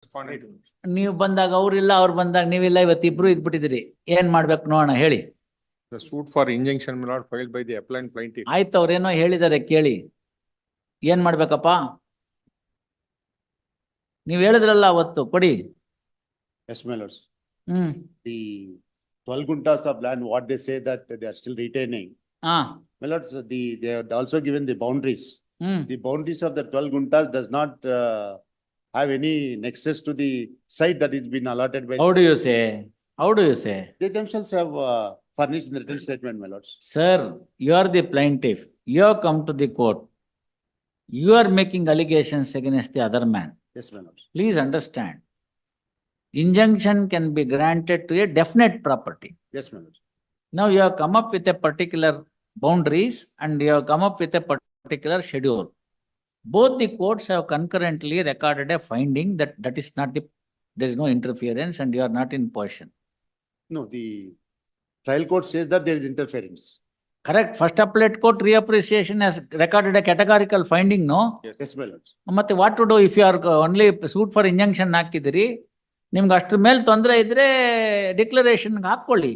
responded. ನೀವು ಬಂದಾಗ ಅವ್ರಿಲ್ಲ, ಅವ್ರು ಬಂದಾಗ ನೀವಿಲ್ಲ, ಇವತ್ತಿಬ್ರು ಇದ್ಬಿಟ್ಟಿದ್ದೀರಿ. ಏನ್ ಮಾಡ್ಬೇಕು ನೋಡೋಣ ಹೇಳಿ. The suit for injunction may not filed by the appellant plaintiff. ಆಯ್ತು, ಅವ್ರೇನೋ ಹೇಳಿದಾರೆ ಕೇಳಿ. ಏನ್ ಮಾಡ್ಬೇಕಪ್ಪ? ನೀವ್ ಹೇಳಿದ್ರಲ್ಲ ಅವತ್ತು, ಕೊಡಿ. Yes, my lords. Hmm. The 12 guntas of land, what they say that they are still retaining. ಹಾ. My lords, they have also given the boundaries. Hmm. The boundaries of the 12 guntas does not have any nexus to the site that is been allotted by. How do you say? How do you say? They themselves have furnished in the written statement, my lords. Sir, you are the plaintiff. You have come to the court. You are making allegations against the other man. Yes, my lords. Please understand. Injunction can be granted to a definite property. Yes, my lords. Now you have come up with a particular boundaries and you have come up with a particular schedule. Both the courts have concurrently recorded a finding that is not there is no interference and you are not in possession. No, the trial court says that there is interference. Correct. First appellate court reappreciation has recorded a categorical finding, no? Yes, my lords. ಮತ್ತೆ what to do if you are only suit for injunction ಹಾಕಿದಿರಿ, ನಿಮ್ಗೆ ಅಷ್ಟ್ರ ಮೇಲೆ ತೊಂದರೆ ಇದ್ರೆ declaration ಹಾಕೊಳ್ಳಿ.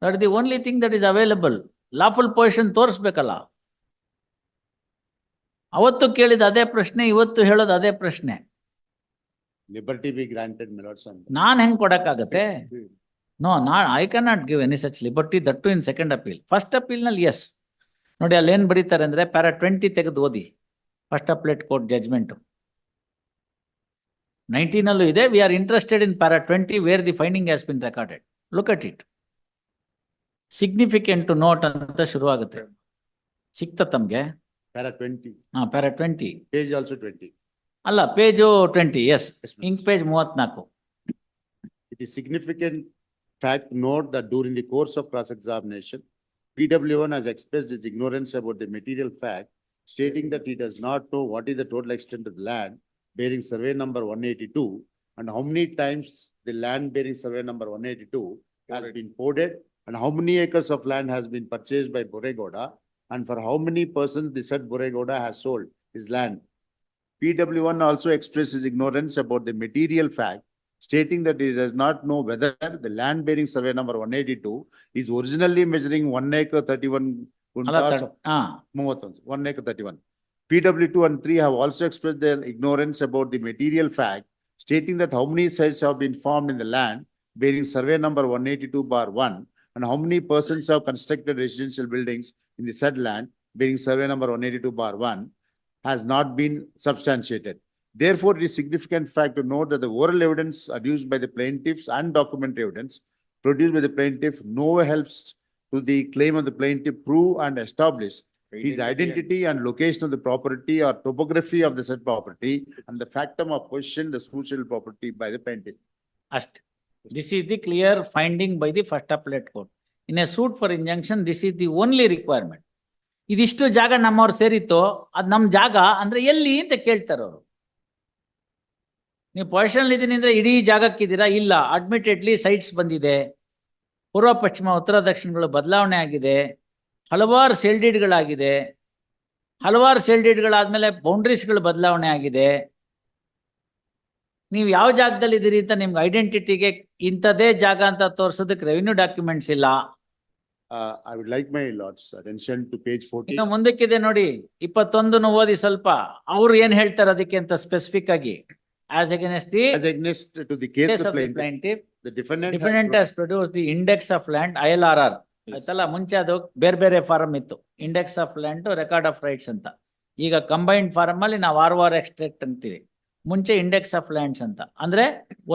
That the only thing that is available. Lawful position ತೋರಿಸ್ಬೇಕಲ್ಲ. ಅವತ್ತು ಕೇಳಿದ ಅದೇ ಪ್ರಶ್ನೆ, ಇವತ್ತು ಹೇಳೋದು ಅದೇ ಪ್ರಶ್ನೆ. Liberty be granted, my lords. ನಾನ್ ಹೆಂಗ್ ಕೊಡಕ್ಕಾಗತ್ತೆ? No, I can not give any such liberty, that to in second appeal. First appeal ನಲ್ಲಿ ಎಸ್. ನೋಡಿ ಅಲ್ಲಿ ಏನ್ ಬರೀತಾರೆ ಅಂದ್ರೆ ಪ್ಯಾರಾ 20 ತೆಗೆದು ಓದಿ. ಫಸ್ಟ್ ಅಪೀಲೇಟ್ ಕೋರ್ಟ್ ಜಜ್ಮೆಂಟ್ 19 ಇದೆ. We are interested in para 20 where the finding has been recorded. Look at it. Significant to note ಅಂತ ಶುರು ಆಗುತ್ತೆ. ಸಿಕ್ತ ತಮ್ಗೆ? Para 20. ಹಾ, ಪ್ಯಾರಾ 20. Page also 20. ಅಲ್ಲ, page 20. Yes, Yes, ma'am. Ink page 34. It is significant fact note that during the course of cross-examination, PW1 has expressed his ignorance about the material fact, stating that he does not know what is the total extent of the land bearing survey number 182 and how many times the land bearing survey number 182 has been ported and how many acres of land has been purchased by Boregoda and for how many persons the said Boregoda has sold his land. PW1 also expressed his ignorance about the material fact, stating that he does not know whether the land bearing survey number 182 is originally measuring 1 acre 31 guntas. ಹಾ, 1 acre 31. PW2 and 3 have also expressed their ignorance about the material fact, stating that how many sites have been formed in the land bearing survey number 182/1 and how many persons have constructed residential buildings in the said land bearing survey number 182/1 has not been substantiated. Therefore, it is significant fact to note that the oral evidence adduced by the plaintiffs and documentary evidence produced by the plaintiff nowhere helps to the claim of the plaintiff prove and establish his identity and location of the property or topography of the said property and the factum of possession the social property by the plaintiff. ಅಷ್ಟೇ. This is the clear finding by the first appellate court. In a suit for injunction, this is the only requirement. ಇದಿಷ್ಟು ಜಾಗ ನಮ್ಮವ್ರು ಸೇರಿತ್ತು, ಅದ್ ನಮ್ ಜಾಗ ಅಂದ್ರೆ ಎಲ್ಲಿ ಅಂತ ಕೇಳ್ತಾರೆ ಅವರು. ನೀವು ಪೊಸಿಷನ್ ಇದೀನಿ ಅಂದ್ರೆ ಇಡೀ ಜಾಗಕ್ಕಿದ್ದೀರಾ? ಇಲ್ಲ, ಅಡ್ಮಿಟೆಡ್ಲಿ ಸೈಟ್ಸ್ ಬಂದಿದೆ, ಪೂರ್ವ ಪಶ್ಚಿಮ ಉತ್ತರ ದಕ್ಷಿಣಗಳು ಬದಲಾವಣೆ ಆಗಿದೆ, ಹಲವಾರು ಸೇಲ್ಡೀಡ್ಗಳಾಗಿದೆ, ಹಲವಾರು ಸೇಲ್ಡೀಡ್ಗಳಾದ್ಮೇಲೆ ಬೌಂಡ್ರೀಸ್ಗಳು ಬದಲಾವಣೆ ಆಗಿದೆ. ನೀವು ಯಾವ ಜಾಗದಲ್ಲಿ ಇದ್ದೀರಿ ಅಂತ ನಿಮ್ಗೆ ಐಡೆಂಟಿಟಿಗೆ ಇಂಥದೇ ಜಾಗ ಅಂತ ತೋರ್ಸೋದಕ್ಕೆ ರೆವಿನ್ಯೂ ಡಾಕ್ಯುಮೆಂಟ್ಸ್ ಇಲ್ಲ. I would like my lord's attention to page 14. ಇನ್ನು ಮುಂದಕ್ಕಿದೆ ನೋಡಿ, 21 ಓದಿ ಸ್ವಲ್ಪ. ಅವ್ರು ಏನ್ ಹೇಳ್ತಾರೆ ಅದಕ್ಕೆ ಅಂತ ಸ್ಪೆಸಿಫಿಕ್ ಆಗಿ. As against As against to the case of the plaintiff, the defendant has produced the index of land ILRR. ಆಯ್ತಲ್ಲ, ಮುಂಚೆ ಅದು ಬೇರೆ ಬೇರೆ ಫಾರಂ ಇತ್ತು, index of land, record of rights ಅಂತ. ಈಗ ಕಂಬೈನ್ಡ್ ಫಾರಂ ಅಲ್ಲಿ ನಾವು ROR ಎಕ್ಸ್ಟ್ರಾಕ್ಟ್ ಅಂತೀವಿ. ಮುಂಚೆ ಇಂಡೆಕ್ಸ್ ಆಫ್ ಲ್ಯಾಂಡ್ಸ್ ಅಂತ. ಅಂದ್ರೆ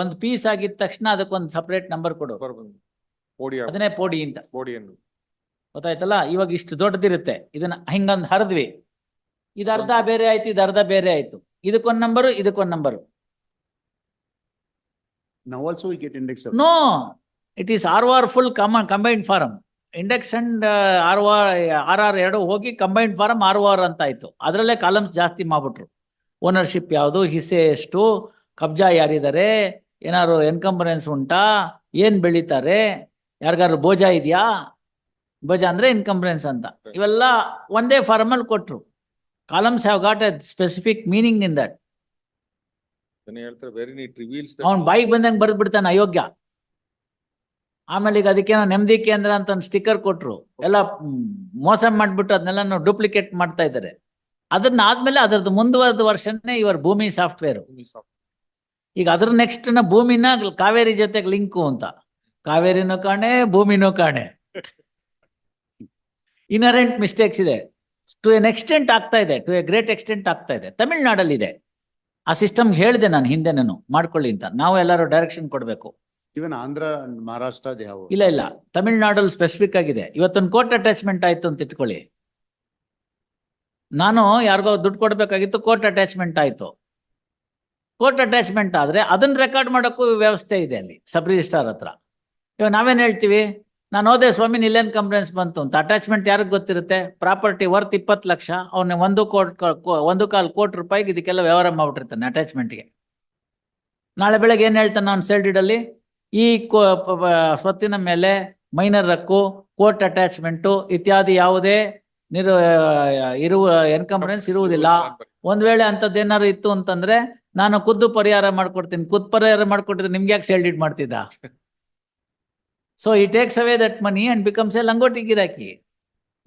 ಒಂದು ಪೀಸ್ ಆಗಿದ ತಕ್ಷಣ ಅದಕ್ಕೊಂದು ಸಪರೇಟ್ ನಂಬರ್ ಕೊಡು, ಅದನ್ನೇ ಪೋಡಿ ಅಂತ. ಗೊತ್ತಾಯ್ತಲ್ಲ? ಇವಾಗ ಇಷ್ಟು ದೊಡ್ಡದಿರುತ್ತೆ, ಇದನ್ನ ಹಿಂಗಂದ್ ಹರಿದ್ವಿ, ಇದು ಅರ್ಧ ಬೇರೆ ಆಯ್ತು, ಇದು ಅರ್ಧ ಬೇರೆ ಆಯ್ತು, ಇದಕ್ಕೊಂದ್ ನಂಬರು, ಇದಕ್ಕೊಂದ್ number. now also we get index of. No, it is ROR full combined farm. Index and RR ಎರಡು ಹೋಗಿ ಕಂಬೈನ್ಡ್ ಫಾರಂ ROR ಅಂತ ಆಯ್ತು. ಅದರಲ್ಲೇ ಕಾಲಮ್ಸ್ ಜಾಸ್ತಿ ಮಾಡ್ಬಿಟ್ರು. ಓನರ್ಶಿಪ್ ಯಾವುದು, ಹಿಸ್ಸೆ ಎಷ್ಟು, ಕಬ್ಜಾ ಯಾರಿದ್ದಾರೆ, ಏನಾದ್ರು ಎನ್ಕಂಬರೆನ್ಸ್ ಉಂಟಾ, ಏನ್ ಬೆಳೀತಾರೆ, ಯಾರಿಗಾರು ಬೋಜ ಇದೆಯಾ, ಬೋಜ ಅಂದ್ರೆ ಇನ್ಕಂಬರೆನ್ಸ್ ಅಂತ, ಇವೆಲ್ಲ ಒಂದೇ ಫಾರಮ್ ಅಲ್ಲಿ ಕೊಟ್ರು. Columns have got A specific meaning in that. ಅದನ್ನ ಹೇಳ್ತಾರೆ ವೆರಿ ಇಟ್ ರಿವೀಲ್ಸ್ ಅವ್ನ್ ಬಾಯಿಗೆ ಬಂದಂಗೆ ಬರೆದ್ ಬಿಡ್ತಾನೆ ಅಯೋಗ್ಯ. ಆಮೇಲೆ ಈಗ ಅದಕ್ಕೇನೋ ನೆಮ್ಮದಿ ಕೇಂದ್ರ ಅಂತ ಒಂದು ಸ್ಟಿಕ್ಕರ್ ಕೊಟ್ರು, ಎಲ್ಲ ಮೋಸ ಮಾಡ್ಬಿಟ್ಟು ಅದನ್ನೆಲ್ಲ ಡೂಪ್ಲಿಕೇಟ್ ಮಾಡ್ತಾ ಇದ್ದಾರೆ. ಅದನ್ನ ಆದ್ಮೇಲೆ ಅದರದ್ದು ಮುಂದುವರೆದ ವರ್ಷನೇ ಇವರ ಭೂಮಿ ಸಾಫ್ಟ್ವೇರ್. ಈಗ ಅದ್ರ ನೆಕ್ಸ್ಟ್ ಭೂಮಿನ ಕಾವೇರಿ ಜೊತೆಗೆ ಲಿಂಕು ಅಂತ, ಕಾವೇರಿನೂ ಕಾಣೆ ಭೂಮಿನೂ ಕಾಣೆ. ಇನರೆಂಟ್ ಮಿಸ್ಟೇಕ್ಸ್ ಇದೆ. ಟು ಎನ್ ಎಕ್ಸ್ಟೆಂಟ್ ಆಗ್ತಾ ಇದೆ, ಟು ಎ ಗ್ರೇಟ್ ಎಕ್ಸ್ಟೆಂಟ್ ಆಗ್ತಾ ಇದೆ. ತಮಿಳ್ನಾಡಲ್ಲಿ ಇದೆ ಆ ಸಿಸ್ಟಮ್. ಹೇಳಿದೆ ನಾನು ಹಿಂದೆ, ನಾನು ಮಾಡ್ಕೊಳ್ಳಿ ಅಂತ. ನಾವು ಎಲ್ಲರೂ ಡೈರೆಕ್ಷನ್ ಕೊಡಬೇಕು. Even Andhra and Maharashtra, they have. ಇಲ್ಲ ತಮಿಳ್ನಾಡಲ್ಲಿ ಸ್ಪೆಸಿಫಿಕ್ ಆಗಿದೆ. ಇವತ್ತೊಂದು ಕೋರ್ಟ್ ಅಟ್ಯಾಚ್ಮೆಂಟ್ ಆಯ್ತು ಅಂತ ಇಟ್ಕೊಳ್ಳಿ, ನಾನು ಯಾರಿಗೋ ದುಡ್ಡು ಕೊಡ್ಬೇಕಾಗಿತ್ತು, ಕೋರ್ಟ್ ಅಟ್ಯಾಚ್ಮೆಂಟ್ ಆಯ್ತು. ಕೋರ್ಟ್ ಅಟ್ಯಾಚ್ಮೆಂಟ್ ಆದ್ರೆ ಅದನ್ನ ರೆಕಾರ್ಡ್ ಮಾಡೋಕ್ಕೂ ವ್ಯವಸ್ಥೆ ಇದೆ ಅಲ್ಲಿ ಸಬ್ ರಿಜಿಸ್ಟ್ರಾರ್ ಹತ್ರ. ಇವಾಗ ನಾವೇನ್ ಹೇಳ್ತೀವಿ, ನಾನು ಹೋದೆ ಸ್ವಾಮಿ ನಿಲ್ಲೇನ್ ಕಂಪ್ಲೇಂಟ್ಸ್ ಬಂತು ಅಂತ. ಅಟ್ಯಾಚ್ಮೆಂಟ್ ಯಾರಿಗೆ ಗೊತ್ತಿರುತ್ತೆ? ಪ್ರಾಪರ್ಟಿ ವರ್ತ್ 20 ಲಕ್ಷ, ಅವನ್ನ 1.25 ಕೋಟಿ ರೂಪಾಯಿಗೆ ಇದಕ್ಕೆಲ್ಲ ವ್ಯವಹಾರ ಮಾಡ್ಬಿಟ್ಟಿರ್ತಾನೆ ಅಟ್ಯಾಚ್ಮೆಂಟ್ಗೆ. ನಾಳೆ ಬೆಳಗ್ಗೆ ಏನ್ ಹೇಳ್ತಾನೆ ಅವ್ನು ಸೇಲ್ ಡೀಡಲ್ಲಿ, ಈ ಸ್ವತ್ತಿನ ಮೇಲೆ ಮೈನರ್ ಹಕ್ಕು, ಕೋರ್ಟ್ ಅಟ್ಯಾಚ್ಮೆಂಟು ಇತ್ಯಾದಿ ಯಾವುದೇ ಎನ್ಕಂಬರೆನ್ಸ್ ಇರುವುದಿಲ್ಲ. ಒಂದ್ ವೇಳೆ ಅಂತದ್ದೇನಾದ್ರು ಇತ್ತು ಅಂತಂದ್ರೆ ನಾನು ಖುದ್ದು ಪರಿಹಾರ ಮಾಡ್ಕೊಡ್ತೀನಿ. ಖುದ್ದು ಪರಿಹಾರ ಮಾಡ್ಕೊಟ್ಟಿದ್ರೆ ನಿಮ್ಗೆ ಯಾಕೆ ಸೇಲ್ ಡೀಡ್ ಮಾಡ್ತಿದ್ದ? So he takes away that money and becomes a langoti giraki.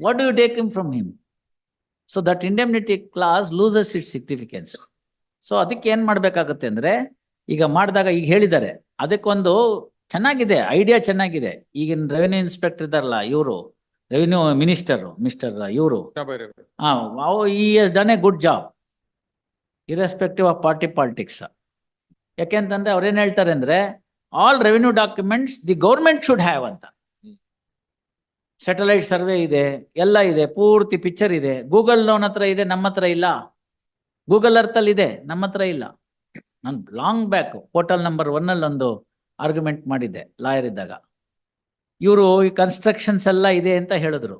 What do you take him from him? So that indemnity clause loses its significance. So ಅದಕ್ಕೆ ಏನ್ ಮಾಡ್ಬೇಕಾಗುತ್ತೆ ಅಂದ್ರೆ, ಈಗ ಮಾಡಿದಾಗ ಈಗ ಹೇಳಿದ್ದಾರೆ, ಅದಕ್ಕೊಂದು ಚೆನ್ನಾಗಿದೆ ಐಡಿಯಾ, ಚೆನ್ನಾಗಿದೆ. ಈಗಿನ ರೆವಿನ್ಯೂ ಇನ್ಸ್ಪೆಕ್ಟರ್ ಇದಾರಲ್ಲ ಇವರು, ರೆವಿನ್ಯೂ ಮಿನಿಸ್ಟರ್ ಮಿಸ್ಟರ್ ಇವರು, he has done a good job irrespective of party politics. ಯಾಕೆಂತಂದ್ರೆ ಅವ್ರೇನ್ ಹೇಳ್ತಾರೆ ಅಂದ್ರೆ, all revenue documents the government should have ಅಂತ. ಸ್ಯಾಟಲೈಟ್ ಸರ್ವೆ ಇದೆ, ಎಲ್ಲ ಇದೆ, ಪೂರ್ತಿ ಪಿಕ್ಚರ್ ಇದೆ. ಗೂಗಲ್ ಲೋನ್ ಹತ್ರ ಇದೆ, ನಮ್ಮ ಹತ್ರ ಇಲ್ಲ. ಗೂಗಲ್ ಅರ್ತ್ ಅಲ್ಲಿ ಇದೆ, ನಮ್ಮ ಹತ್ರ ಇಲ್ಲ. ನಾನು ಲಾಂಗ್ ಬ್ಯಾಕ್ ಪೋರ್ಟಲ್ ನಂಬರ್ 1 ಅಲ್ಲಿ ಒಂದು ಆರ್ಗ್ಯುಮೆಂಟ್ ಮಾಡಿದ್ದೆ ಲಾಯರ್ ಇದ್ದಾಗ. ಇವರು ಈ ಕನ್ಸ್ಟ್ರಕ್ಷನ್ಸ್ ಎಲ್ಲ ಇದೆ ಅಂತ ಹೇಳಿದ್ರು.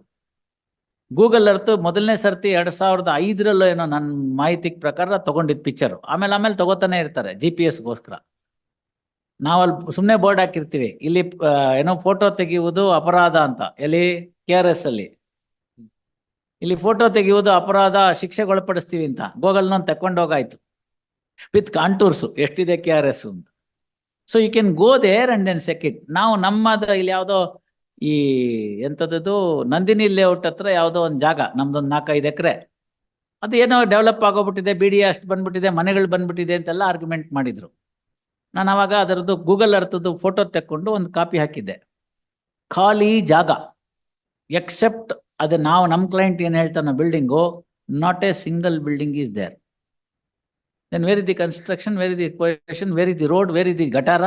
ಗೂಗಲ್ ಅರ್ತ್ ಮೊದಲನೇ ಸರ್ತಿ 2005 ಏನೋ ನನ್ನ ಮಾಹಿತಿ ಪ್ರಕಾರ ತಗೊಂಡಿದ್ ಪಿಕ್ಚರ್. ಆಮೇಲೆ ತಗೋತಾನೆ ಇರ್ತಾರೆ GPS ಗೋಸ್ಕರ. ನಾವಲ್ಲಿ ಸುಮ್ಮನೆ ಬೋರ್ಡ್ ಹಾಕಿರ್ತೀವಿ, ಇಲ್ಲಿ ಏನೋ ಫೋಟೋ ತೆಗೆಯುವುದು ಅಪರಾಧ ಅಂತ. ಎಲ್ಲಿ? KRS ಅಲ್ಲಿ. ಇಲ್ಲಿ ಫೋಟೋ ತೆಗೆಯುವುದು ಅಪರಾಧ, ಶಿಕ್ಷೆಗೊಳಪಡಿಸ್ತೀವಿ ಅಂತ. ಗೂಗಲ್ ನಾನು ತಕೊಂಡೋಗಾಯ್ತು ವಿತ್ ಕಾಂಟೂರ್ಸು ಎಷ್ಟಿದೆ KRS ಅಂತ. So you can go there and then check it. ನಾವು ನಮ್ಮದ ಇಲ್ಲಿ ಯಾವುದೋ ಈ ಎಂಥದ್ದು ನಂದಿನಿ ಲೇಔಟ್ ಹತ್ರ ಯಾವುದೋ ಒಂದು ಜಾಗ, ನಮ್ದೊಂದು 4-5 ಎಕರೆ, ಅದು ಏನೋ ಡೆವಲಪ್ ಆಗೋಗ್ಬಿಟ್ಟಿದೆ, BDA ಅಷ್ಟು ಬಂದ್ಬಿಟ್ಟಿದೆ, ಮನೆಗಳು ಬಂದ್ಬಿಟ್ಟಿದೆ ಅಂತೆಲ್ಲ ಆರ್ಗ್ಯುಮೆಂಟ್ ಮಾಡಿದ್ರು. ನಾನು ಅವಾಗ ಅದರದ್ದು ಗೂಗಲ್ ಅರ್ಥದ್ದು ಫೋಟೋ ತೆಕ್ಕೊಂಡು ಒಂದು ಕಾಪಿ ಹಾಕಿದ್ದೆ. ಖಾಲಿ ಜಾಗ, ಎಕ್ಸೆಪ್ಟ್ ಅದು ನಾವು ನಮ್ಮ ಕ್ಲೈಂಟ್ ಏನು ಹೇಳ್ತಾನೋ building, not a single building is there. Then where is the construction, where is the question, where is the road, where is the gutter?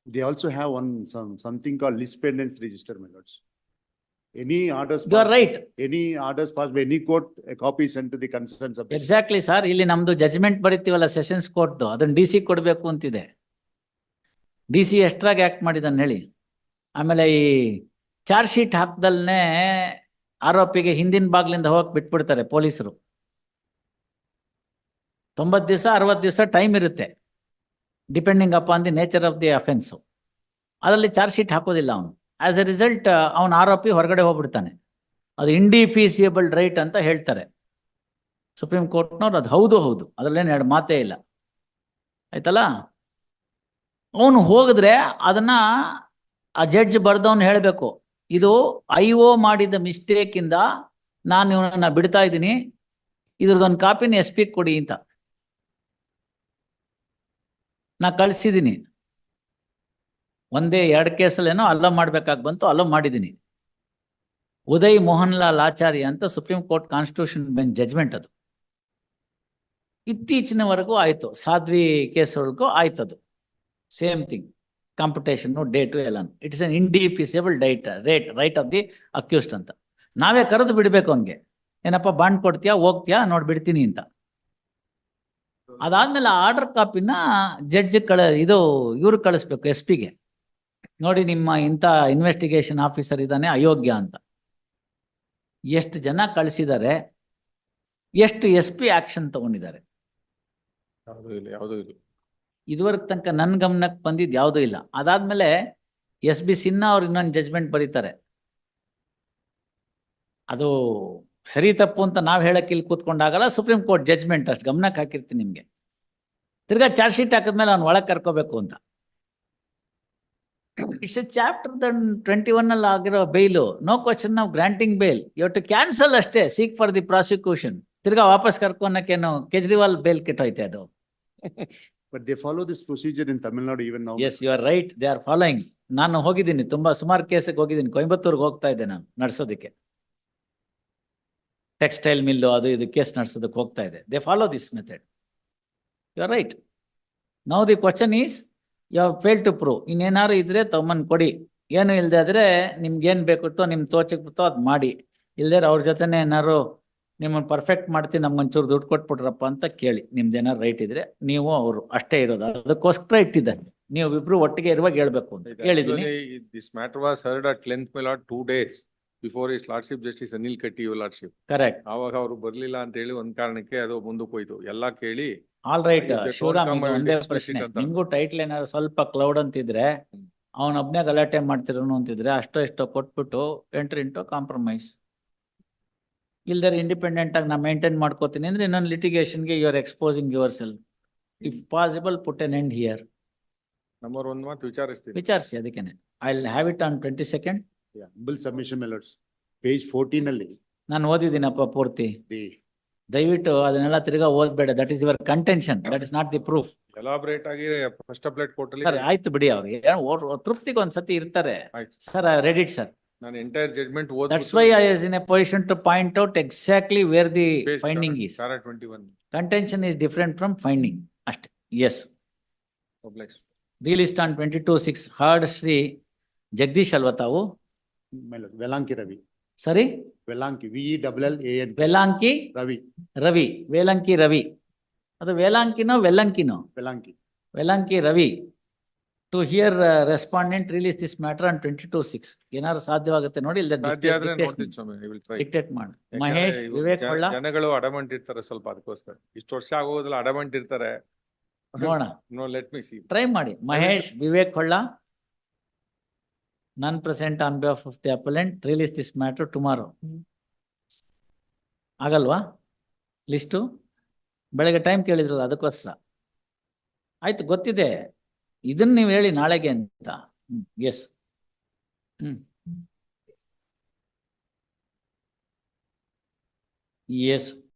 They also have something called list pendants register, my lords. Any orders. You are right. Any orders passed by any court, a copy is sent to the concerned subject. Exactly sir. ಇಲ್ಲಿ ನಮ್ದು judgement ಬರೀತೀವಲ್ಲ sessions ಕೋರ್ಟ್ದು, ಅದನ್ನ DC ಕೊಡಬೇಕು ಅಂತಿದೆ. DC ಎಷ್ಟ್ರಾಗಿ act ಮಾಡಿದಾನೆ ಹೇಳಿ. ಆಮೇಲೆ ಈ charge sheet ಹಾಕ್ದಲ್ನೇ ಆರೋಪಿಗೆ ಹಿಂದಿನ ಬಾಗ್ಲಿಂದ ಹೋಗಕ್ ಬಿಟ್ಬಿಡ್ತಾರೆ ಪೊಲೀಸರು. 90 ದಿವಸ 60 ದಿವಸ ಟೈಮ್ ಇರುತ್ತೆ, depending upon the nature of the offence. ಅದರಲ್ಲಿ ಚಾರ್ಜ್ ಶೀಟ್ ಹಾಕೋದಿಲ್ಲ ಅವನು. ಆಸ್ ಎ ರಿಸಲ್ಟ್ ಅವನ ಆರೋಪಿ ಹೊರಗಡೆ ಹೋಗ್ಬಿಡ್ತಾನೆ. ಅದು ಇಂಡಿಫೀಸಿಯಬಲ್ ರೈಟ್ ಅಂತ ಹೇಳ್ತಾರೆ ಸುಪ್ರೀಂ ಕೋರ್ಟ್ನವ್ರು. ಅದು ಹೌದು, ಅದರಲ್ಲೇನು ಎರಡು ಮಾತೇ ಇಲ್ಲ, ಆಯ್ತಲ್ಲ. ಅವನು ಹೋಗಿದ್ರೆ ಅದನ್ನ ಆ ಜಡ್ಜ್ ಬರ್ದವನು ಹೇಳಬೇಕು, ಇದು IO ಮಾಡಿದ ಮಿಸ್ಟೇಕಿಂದ ನಾನು ಇವನನ್ನ ಬಿಡ್ತಾ ಇದ್ದೀನಿ, ಇದ್ರದ್ದೊಂದು ಕಾಪಿನ SP ಕೊಡಿ ಅಂತ. ನಾ ಕಳಿಸಿದ್ದೀನಿ, 1-2 ಕೇಸಲ್ಲೇನೋ ಅಲೋ ಮಾಡ್ಬೇಕಾಗಿ ಬಂತು, ಅಲೋ ಮಾಡಿದ್ದೀನಿ. ಉದಯ್ ಮೋಹನ್ ಲಾಲ್ ಆಚಾರ್ಯ ಅಂತ Supreme Court constitution bench judgment. ಅದು ಇತ್ತೀಚಿನವರೆಗೂ ಆಯ್ತು, ಸಾಧ್ವಿ ಕೇಸ್ಗಳಿಗೂ ಆಯ್ತದು. ಸೇಮ್ ಥಿಂಗ್, ಕಾಂಪಿಟೇಷನ್ ಡೇಟು ಎಲ್ಲ. It is an indefeasible right of the accused ಅಂತ. ನಾವೇ ಕರೆದು ಬಿಡ್ಬೇಕು ಅವನಿಗೆ, ಏನಪ್ಪ ಬಾಂಡ್ ಕೊಡ್ತೀಯಾ, ಹೋಗ್ತೀಯಾ, ನೋಡಿ ಬಿಡ್ತೀನಿ ಅಂತ. ಅದಾದ್ಮೇಲೆ ಆರ್ಡರ್ ಕಾಪಿನ ಜಡ್ಜ್ ಇವ್ರು ಕಳಿಸ್ಬೇಕು SP ಗೆ. ನೋಡಿ ನಿಮ್ಮ ಇಂಥ ಇನ್ವೆಸ್ಟಿಗೇಷನ್ ಆಫೀಸರ್ ಇದ್ದಾನೆ ಅಯೋಗ್ಯ ಅಂತ. ಎಷ್ಟು ಜನ ಕಳಿಸಿದ್ದಾರೆ, ಎಷ್ಟು SP ಆಕ್ಷನ್ ತಗೊಂಡಿದ್ದಾರೆ? ಯಾವುದೂ ಇಲ್ಲ. ಇದುವರೆಗೆ ತನಕ ನನ್ನ ಗಮನಕ್ಕೆ ಬಂದಿದ್ದು ಯಾವುದೂ ಇಲ್ಲ. ಅದಾದ್ಮೇಲೆ SB ಸಿನ್ಹಾ ಅವ್ರು ಇನ್ನೊಂದು ಜಜ್ಮೆಂಟ್ ಬರೀತಾರೆ. ಅದು ಸರಿ ತಪ್ಪು ಅಂತ ನಾವ್ ಹೇಳಕ್ ಇಲ್ಲಿ ಕೂತ್ಕೊಂಡಾಗಲ್ಲ, ಸುಪ್ರೀಂ ಕೋರ್ಟ್ ಜಡ್ಜ್ಮೆಂಟ್ ಅಷ್ಟು ಗಮನಕ್ಕೆ ಹಾಕಿರ್ತೀನಿ ನಿಮ್ಗೆ. ತಿರ್ಗಾ ಚಾರ್ಜ್ ಶೀಟ್ ಹಾಕಿದ್ಮೇಲೆ ಅವ್ನು ಒಳಗೆ ಕರ್ಕೋಬೇಕು ಅಂತ. ಇಟ್ಸ್ ಎ ಚಾಪ್ಟರ್ 21 ಅಲ್ಲಿ ಆಗಿರೋ bail, no question of granting bail, you to cancel ಅಷ್ಟೇ, ಸೀಕ್ ಫಾರ್ ದಿ ಪ್ರಾಸಿಕ್ಯೂಷನ್. ತಿರ್ಗಾ ವಾಪಸ್ ಕರ್ಕೊನಕ್ಕೇನು ಕೇಜ್ರಿವಾಲ್ ಬೇಲ್ ಕೆಟ್ಟೋಯ್ತೆ ಅದು. But they follow this procedure in Tamil Nadu even now. Yes, you are right, they are following. ನಾನು ಹೋಗಿದ್ದೀನಿ, ತುಂಬಾ ಸುಮಾರು ಕೇಸಿಗೆ ಹೋಗಿದ್ದೀನಿ, ಕೊಯಂಬತ್ತೂರ್ಗೆ ಹೋಗ್ತಾ ಇದ್ದೆ ನಾನು ನಡ್ಸೋದಕ್ಕೆ, ಟೆಕ್ಸ್ಟೈಲ್ ಮಿಲ್ಲು ಅದು ಇದು ಕೇಸ್ ನಡ್ಸೋದಕ್ಕೆ ಹೋಗ್ತಾ ಇದೆ. They follow this method. You are right. Now the question is you have fail to prove. ಇನ್ನೇನಾದ್ರು ಇದ್ರೆ ತಮ್ಮನ್ ಕೊಡಿ, ಏನು ಇಲ್ಲದೆ ಆದ್ರೆ ನಿಮ್ಗೇನ್ ಬೇಕಿತ್ತೋ ನಿಮ್ ತೋಚಕ್ ಬಿತ್ತೋ ಅದ್ ಮಾಡಿ, ಇಲ್ದೇ ಅವ್ರ ಜೊತೆನೆ ಏನಾರು ನಿಮ್ಮನ್ನು ಪರ್ಫೆಕ್ಟ್ ಮಾಡ್ತೀನಿ, ನಮ್ಗೊಂಚೂರು ದುಡ್ಡು ಕೊಟ್ಬಿಟ್ರಪ್ಪ ಅಂತ ಕೇಳಿ, ನಿಮ್ದು ಏನಾರು ರೈಟ್ ಇದ್ರೆ. ನೀವು ಅವರು ಅಷ್ಟೇ ಇರೋದು, ಅದಕ್ಕೋಸ್ಕರ ಇಟ್ಟಿದ್ದಾನೆ. ನೀವು ಇಬ್ರು ಒಟ್ಟಿಗೆ ಇರುವಾಗ ಹೇಳ್ಬೇಕು ಅಂತ ಹೇಳಿದೀನಿ. This matter was heard at length, my lord, 2 days before his lordship Justice Anil Katti, your lordship. Correct. ಆವಾಗ ಅವರು ಬರ್ಲಿಲ್ಲ ಅಂತ ಹೇಳಿ ಒಂದ್ ಕಾರಣಕ್ಕೆ ಅದು ಮುಂದಕ್ಕೆ ಹೋಯ್ತು. ಎಲ್ಲಾ ಕೇಳಿ all right If they Shivaram, don't come, I will ಒಂದೇ dismiss ಪ್ರಶ್ನೆ, it ಅಂತ. ನಿಮ್ಗೂ ಟೈಟ್ಲ್ ಏನಾದ್ರು ಸ್ವಲ್ಪ ಕ್ಲೌಡ್ ಅಂತಿದ್ರೆ, ಅವನೊಬ್ನೇ ಗಲಾಟೆ ಮಾಡ್ತಿರೋನು ಅಂತಿದ್ರೆ, ಅಷ್ಟೋ ಕೊಟ್ಬಿಟ್ಟು ಎಂಟ್ರಿ ಇಂಟು ಕಾಂಪ್ರಮೈಸ್. ಇಲ್ದರೆ ಇಂಡಿಪೆಂಡೆಂಟ್ ಆಗಿ ನಾ ಮೇಂಟೈನ್ ಮಾಡ್ಕೋತೀನಿ ಅಂದ್ರೆ ಇನ್ನೊಂದು ಲಿಟಿಗೇಷನ್ಗೆ you are exposing yourself. If possible put an end here. Number ಒಂದ್ ಮಾತು ವಿಚಾರಿಸ್ತೀನಿ. ವಿಚಾರಿಸಿ, ಅದಕ್ಕೇನೆ I will have it on 22nd. Yeah, bill submission, my lords. Page 14 ಅಲ್ಲಿ. ನಾನು ಓದಿದ್ದೀನಪ್ಪ ಪೂರ್ತಿ. The ದಯವಿಟ್ಟು ಅದನ್ನೆಲ್ಲ ತಿರ್ಗಾ ಓದ್ಬೇಡ. That is your contention, that is not the proof. Elaborate ಆಗಿ ಫಸ್ಟ್ ಅಪ್ಲೇಟ್ ಕೋರ್ಟ್ ಸರ್ ಅಲ್ಲಿ ಆಯ್ತು ಬಿಡಿ, ಅವ್ರಿಗೆ ತೃಪ್ತಿಗೆ ಒಂದ್ಸತಿ ಇರ್ತಾರೆ. ಆಯ್ತು. Sir read it sir. ನಾನು entire judgment That's why I is in a position to point out exactly where the finding is. 21 Contention is different from finding. ಅಷ್ಟೇ. Yes. Obliged. Delist on 22/6 heard Shri Jagdish ಅಲ್ವಾ ತಾವು? my lord, Velanki Ravi. ಸರಿ, Velanki, VELLANK. Velanki Ravi, Ravi, Velanki Ravi. ಅದು ವೇಲಾಂಕಿನೋ ವೆಲ್ಲಂಕಿನೋ? Velanki. Velanki Ravi. To hear respondent release this matter on 22/6. ಏನಾದ್ರು ಸಾಧ್ಯವಾಗುತ್ತೆ ನೋಡಿ, ಸಾಧ್ಯ ಆದ್ರೆ ನೋಡ್ತೀನಿ ಸ್ವಾಮಿ, I will try. ಡಿಕ್ಟೇಟ್ ಮಾಡಿ. ಯಾಕಂದ್ರೆ ಮಹೇಶ್ ಇವ್ರು ವಿವೇಕ್ ಹೊಳ್ಳ ಜನಗಳು ಅಡಮೆಂಟ್ ಇರ್ತಾರೆ ಸ್ವಲ್ಪ, ಅದಕ್ಕೋಸ್ಕರ ಇಷ್ಟು ವರ್ಷ ಆಗೋದಿಲ್ಲ, ಅಡಮೆಂಟ್ ಇರ್ತಾರೆ. ನೋಡೋಣ, no, let me see. Try ಮಾಡಿ. Mahesh Vivek Holla, none present on behalf of the appellant, release this matter tomorrow. ಆಗಲ್ವಾ ಲಿಸ್ಟು? ಬೆಳಗ್ಗೆ ಟೈಮ್ ಕೇಳಿದ್ರಲ್ಲ ಅದಕ್ಕೋಸ್ಕರ. ಆಯ್ತು, ಗೊತ್ತಿದೆ, ಇದನ್ನ ನೀವು ಹೇಳಿ ನಾಳೆಗೆ ಅಂತ. ಎಸ್. ಎಸ್.